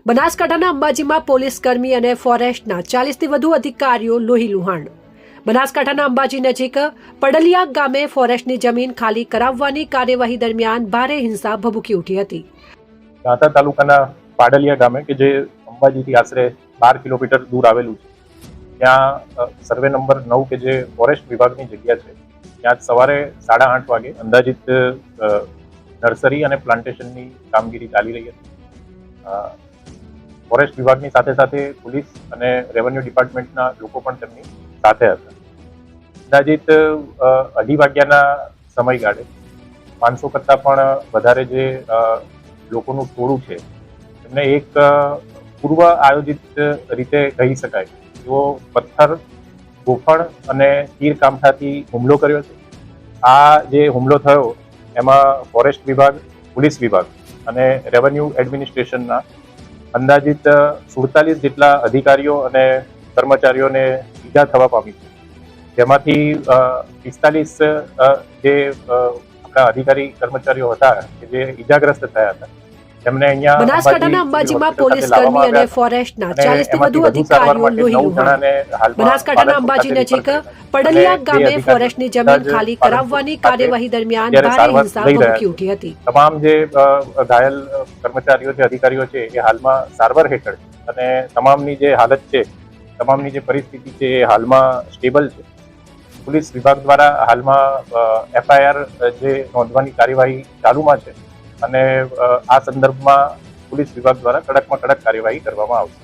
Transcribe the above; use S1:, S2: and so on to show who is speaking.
S1: બનાસકાંઠાના અંબાજીમાં પોલીસ કર્મી અને ફોરેસ્ટના 40થી વધુ અધિકારીઓ લોહીલુહાણ। બનાસકાંઠાના અંબાજી નજીક પડલિયા ગામે ફોરેસ્ટની જમીન ખાલી કરાવવાની કાર્યવાહી દરમિયાન ભારે હિંસા ભભૂકી ઉઠી હતી।
S2: દાંતા તાલુકાના પાડલિયા ગામે કે જે અંબાજીથી આશરે 12 કિલોમીટર દૂર આવેલું છે, ત્યાં સર્વે નંબર 9 કે જે ફોરેસ્ટ વિભાગની જગ્યા છે, ત્યાં સવારે 8:30 વાગે અંદાજિત નર્સરી અને પ્લાન્ટેશનની કામગીરી ચાલી રહી હતી। ફોરેસ્ટ વિભાગની સાથે સાથે પોલીસ અને રેવન્યુ ડિપાર્ટમેન્ટના લોકો પણ તેમની સાથે હતા। અંદાજિત 2:30 વાગ્યાના સમયગાળે 500 કરતાં પણ વધારે જે લોકોનું ટોળું છે, એમને એક પૂર્વ આયોજિત રીતે કહી શકાય એવો પથ્થર, ગોફણ અને તીર કામઠાથી હુમલો કર્યો છે। આ જે હુમલો થયો એમાં ફોરેસ્ટ વિભાગ, પોલીસ વિભાગ અને રેવન્યુ એડમિનિસ્ટ્રેશનના અંદાજિત 47 જેટલા અધિકારીઓ અને કર્મચારીઓને ઈજા થવા પામી છે, જેમાંથી 45 જે આપણા અધિકારી કર્મચારીઓ હતા કે જે ઈજાગ્રસ્ત થયા હતા, તેમને અહીંયા
S1: બનાસકાંઠાના અંબાજીમાં પોલીસ કર્મી અને ફોરેસ્ટના 40થી વધુ અધિકારીઓ લોહીલુહાણ। બનાસકાંઠાના અંબાજી નજીક પડલિયા ગામે ફોરેસ્ટની જમીન ખાલી કરાવવાની કાર્યવાહી દરમિયાન ભારે હિંસા ભભૂકી ઉઠી હતી।
S2: તમામ જે ઘાયલ કર્મચારીઓ છે, અધિકારીઓ છે, એ હાલમાં સારવાર હેઠળ છે અને તમામની જે હાલત છે, તમામની જે પરિસ્થિતિ છે, એ હાલમાં સ્ટેબલ છે। પોલીસ વિભાગ દ્વારા હાલમાં FIR જે નોંધવાની કાર્યવાહી ચાલુમાં છે અને આ સંદર્ભમાં પોલીસ વિભાગ દ્વારા કડકમાં કડક કાર્યવાહી કરવામાં આવશે।